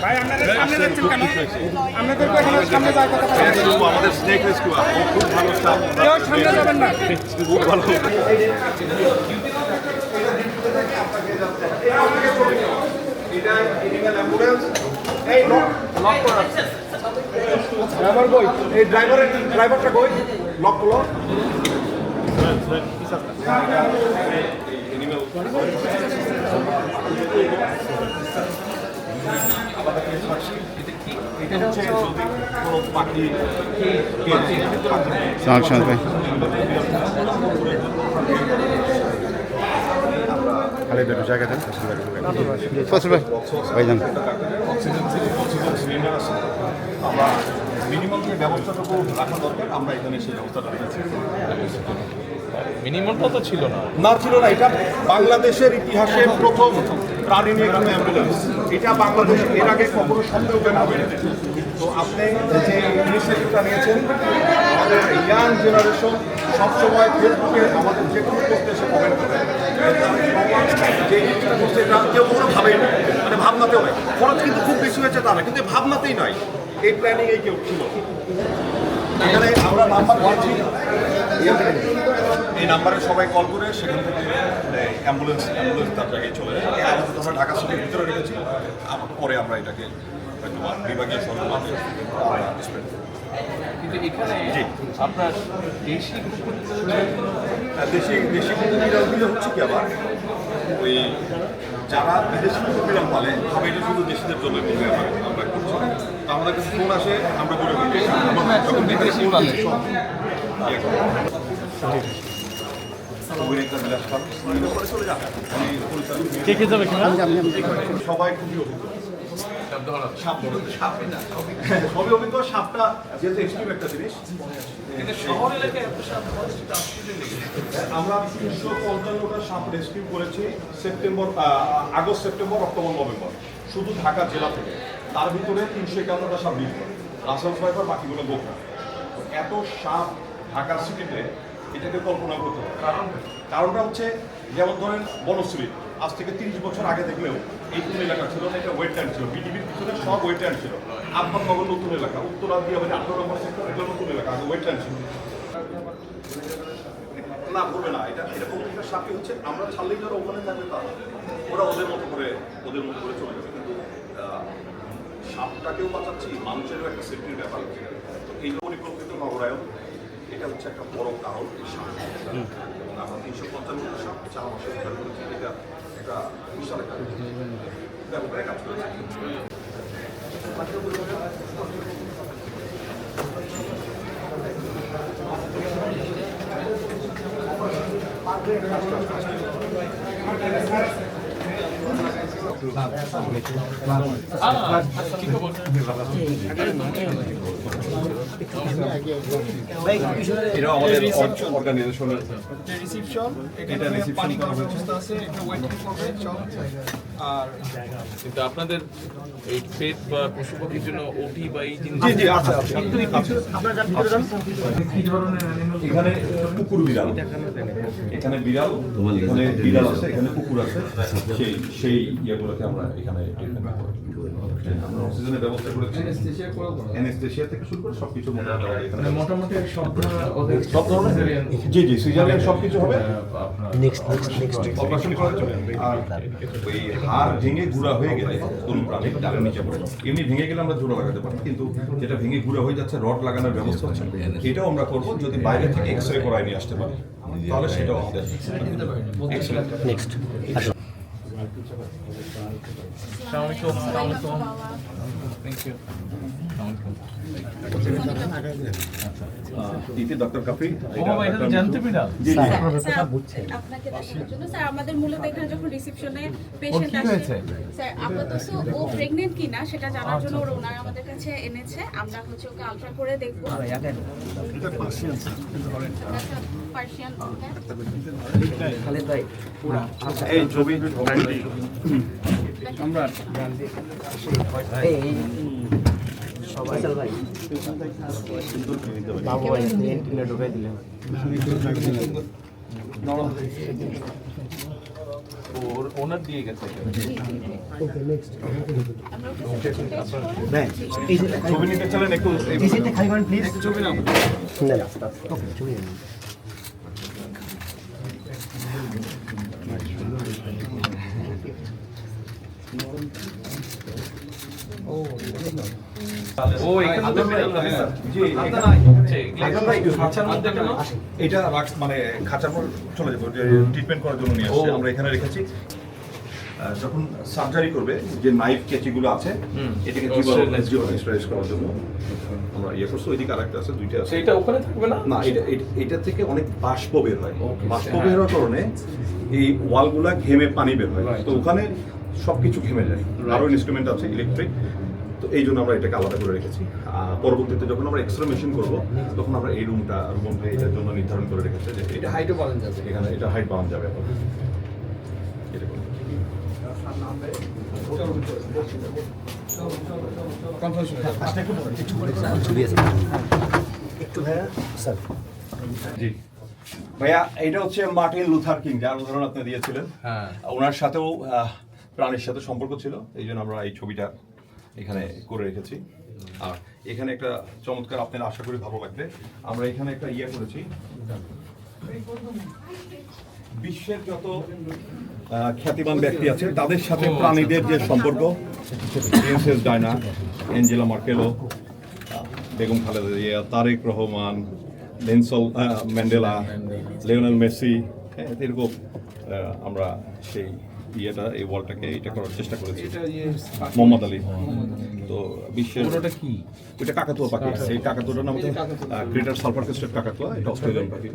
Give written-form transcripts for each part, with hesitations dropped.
ভাই আপনাদের সামনে যাচ্ছেন কেন? আপনাদের সামনে যাওয়ার কথা বলছেন। আমাদের স্নেক রেস্কিউ খুব ভালো স্টাফ। কেউ সামনে যাবেন না। খুব ভালো। এটা এনিম্যাল অ্যাম্বুলেন্স এই লক করা আছে। ড্রাইভার কই? এই ড্রাইভারটা কই? লক করো। আমরা মিনিমাম যে ব্যবস্থাটুকু রাখা দরকার আমরা এখানে সেই ব্যবস্থাটা রেখেছি। মিনিমামটা তো ছিল না। না ছিল না, এটা বাংলাদেশের ইতিহাসে প্রথম প্রাণী নিয়ে কোনো অ্যাম্বুলেন্স। এটা বাংলাদেশ এর আগে কখনো সন্দেহ কেনা হয়নি। তো আপনি যে ইনিশিয়েটিভটা নিয়েছেন, আমাদের ইয়াং জেনারেশন সবসময় ফেসবুকে আমাদের যে কোনো পোস্টে এসে কমেন্ট করে যে জিনিসটা করছে এটা কেউ কখনো ভাবেই না, মানে ভাবনাতেও নয়। খরচ কিন্তু খুব বেশি হয়েছে তা না, কিন্তু ভাবনাতেই নয়, এই প্ল্যানিংয়ে কেউ ছিল। এখানে আমরা নাম্বার দিয়েছি, এই নাম্বারে সবাই কল করে সেখান থেকে অ্যাম্বুলেন্স তার জায়গায় চলে যায়। আপাতত আমরা ঢাকা সিটির ভিতরে রেখেছি, পরে আমরা এটাকে বিভাগীয় সরকার কিন্তু এখানে আপনার দেশি কুকুর দেশি কুকুর বিড়াল দিলে হচ্ছে কি আবার ওই যারা বিদেশি কুকুর বিড়াল পালে তবে এটা শুধু দেশিদের জন্য আমরা করছি। তো আমাদের কাছে ফোন আসে, আমরা করে যখন বিদেশি পালে সবাই খুবই অভিজ্ঞ। সবই অভিজ্ঞ। সাপটা যেহেতু এক্সট্রিম একটা জিনিস, আমরা 355টা সাপ রেস্কিউ করেছি আগস্ট, সেপ্টেম্বর, অক্টোবর, নভেম্বর, শুধু ঢাকা জেলা থেকে। তার ভিতরে 351টা সাপ বিল করে রাসেল ফাইবার, বাকিগুলো গোপন। এত সাপ ঢাকা সিটিতে এটাকে কল্পনা করতে হবে। কারণটা হচ্ছে, যেমন ধরেন বনশ্রী আজ থেকে 30 বছর আগে দেখলেও এই কোন এলাকা ছিল না, এটা ওয়েটল্যান্ড ছিল। বিডিবির পিছনে সব ওয়েটল্যান্ড ছিল। আব্বাসনগর নতুন এলাকা, উত্তরা দিয়ে 18 নম্বর সেক্টর, এটা নতুন এলাকা, আগে ওয়েটল্যান্ড ছিল না। বলবে না, এটা প্রত্যেকটা সাপই হচ্ছে আমরা ছাড়লেই যারা ওখানে থাকবে তা ওরা ওদের মতো করে চলে যাবে। কিন্তু সাপটাকেও বাঁচাচ্ছি, মানুষেরও একটা সেফটির ব্যাপার। তো এই পরিকল্পিত নগরায়ন এটা হচ্ছে একটা বড় কারণ এই সাপ। এবং আমরা 355টা সাপ 4 মাসে উদ্ধার করেছি। এটা একটা বিশাল একটা ব্যাপারে কাজ করেছে। এটাও আমাদের অর্গানাইজেশনের রিসিপশন, এটা রিসিপশন করা ব্যবস্থা আছে, এটা ওয়েটিং করবে সব। আর কিন্তু আপনাদের এই পেট বা পশু পাখির জন্য ওটি বা এই জিনিস জি আচ্ছা আপনারা যান ভিতরে যান। এখানে কুকুর বিড়াল, এখানে বিড়াল, এখানে বিড়াল আছে, এখানে কুকুর আছে। সেই ইয়েগুলোকে আমরা এখানে আমরা অক্সিজেনের ব্যবস্থা করেছি। অ্যানেস্থেশিয়া থেকে শুরু করে সবকিছু মোটামুটি সব ধরনের জি সিজারিয়ান সবকিছু হবে। অপারেশন করা যাবে। আর ওই হাড় ভেঙে গুঁড়া হয়ে গেলে কোন প্রাণী ডালের নিচে পড়ে, এমনি ভেঙে গেলে আমরা জোড়া লাগাতে পারি, কিন্তু যেটা ভেঙে গুঁড়া হয়ে যাচ্ছে রড লাগানোর ব্যবস্থা হচ্ছে, এটাও আমরা করবো। যদি বাইরে থেকে এক্সরে করায় নিয়ে আসতে পারি তাহলে সেটাও আমাদের নেক্সট। আসসালামু আলাইকুম। Thank you. ইতি ডক্টর কাফি জি স্যার, আপনাকে দেখানোর জন্য স্যার আমাদের মূলত এখানে যখন রিসেপশনে পেশেন্ট আসে স্যার আপাতত ও প্রেগন্যান্ট কিনা সেটা জানার জন্য ওনারা আমাদের কাছে এনেছে আমরা হচ্ছে ওকে আলট্রা করে দেখবো পার্সিয়ান এই ছবি ওনার দিয়ে গেছে ছবি নিতে চলেন একটু ও এখানে তো জি খাঁচার মধ্যে কেন? এটা মানে খাঁচার পর চলে যাবে ট্রিটমেন্ট করার জন্য নিয়ে আসছে আমরা এখানে রেখেছি যখন সার্জারি করবে যে নাইফ কেচিগুলো আছে এটাকে স্টেরিলাইজ করার জন্য আমরা ইয়ে করছি ওইদিকে আরেকটা আছে দুইটা আছে সেইটা ওখানে থাকবে না? না এটা থেকে অনেক বাষ্প বের হয় বাষ্প বের হওয়ার কারণে এই ওয়ালগুলা ঘেমে পানি বের হয় তো ওখানে সবকিছু ঘেমে যায় আরো ইনস্ট্রুমেন্ট আছে ইলেকট্রিক তো এই জন্য আমরা এটাকে আলাদা করে রেখেছি পরবর্তীতে যখন আমরা এক্সরে মেশিন করবো তখন আমরা এই রুমটা এটার জন্য নির্ধারণ করে রেখেছি যে এটা হাইটও বাড়ানো যাবে এখানে এটা হাইট বাড়ানো যাবে এরকম জি ভাইয়া এটা হচ্ছে মার্টিন লুথার কিং যার উদাহরণ আপনি দিয়েছিলেন ওনার সাথেও প্রাণের সাথে সম্পর্ক ছিল এই জন্য আমরা এই ছবিটা এখানে করে রেখেছি আর এখানে একটা চমৎকার আপনার আশা করি ভালো লাগবে আমরা এখানে একটা ইয়ে করেছি বিশ্বের যত খ্যাতিমান ব্যক্তি আছে তাদের সাথে প্রাণীদের যে সম্পর্ক princess Diana Angela Merkel Begum Khaleda Zia Tarique Rahman Nelson Mandela Lionel Messi এরকম আমরা সেই এই ওয়ালটাকে এটা করার চেষ্টা করেছি মোহাম্মদ আলী তো বিশ্বের কি এটা কাকাতুয়া পাখি এই কাকাতুয়াটার নাম হচ্ছে গ্রেটার সালফার ক্রেস্টেড কাকাতুয়া এটা অস্ট্রেলিয়ান পাখি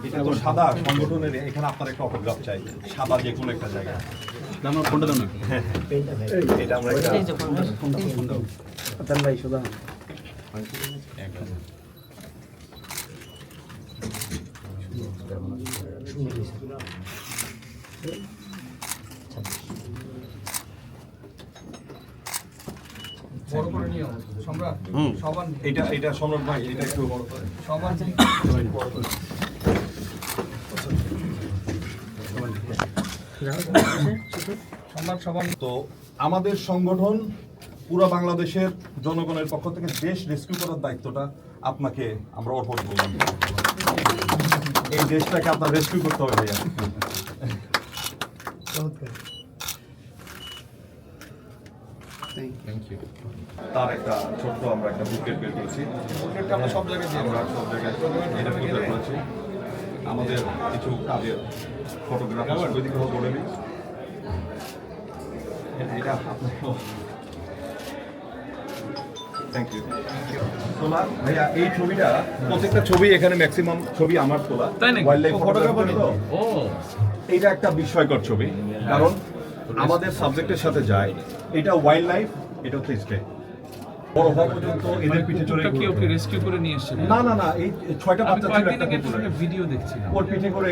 এটা তো সাদা সংগঠনের এখানে আপনার একটা অটোগ্রাফ চাই সাদা যে কোনো একটা জায়গায় আমার ফোনটা দাও না এটা আমরা একটা ভাই সুদা বড় করে নিও সম্রাট সবার এটা সম্রাট ভাই এটা একটু বড় করে সবার সম্রাট সবার তো আমাদের সংগঠন পুরো বাংলাদেশের জনগণের পক্ষ থেকে দেশ রেস্কিউ করার দায়িত্বটা আপনাকে আমরা অর্পণ করলাম এই দেশটাকে আপনার রেস্কিউ করতে হবে ভাইয়া থ্যাংক ইউ তার একটা ছোট্ট আমরা একটা বুকেট বের করেছি বুকেটটা আমরা সব জায়গায় আমরা সব জায়গায় এটা বুকেট করেছি আমাদের কিছু কাজের ফটোগ্রাফার ওইদিকে বলে দিই এটা আপনার থ্যাংক ইউ তোলা ভাইয়া এই ছবিটা প্রত্যেকটা ছবি এখানে ম্যাক্সিমাম ছবি আমার তোলা তাই নাকি? ওয়াইল্ড লাইফ ফটোগ্রাফার তো ও এটা একটা বিস্ময়কর ছবি কারণ আমাদের সাবজেক্টের সাথে যায় এটা ওয়াইল্ড লাইফ এটা হচ্ছে স্টে বড় হওয়া পর্যন্ত এদের পিঠে চড়ে কি ওকে রেস্কিউ করে নিয়ে এসেছেন? না এই 6টা আমি বাচ্চা ছিল কয়েকদিন একটা আগে কুকুরে। ভিডিও দেখছিলাম। ওর পিঠে করে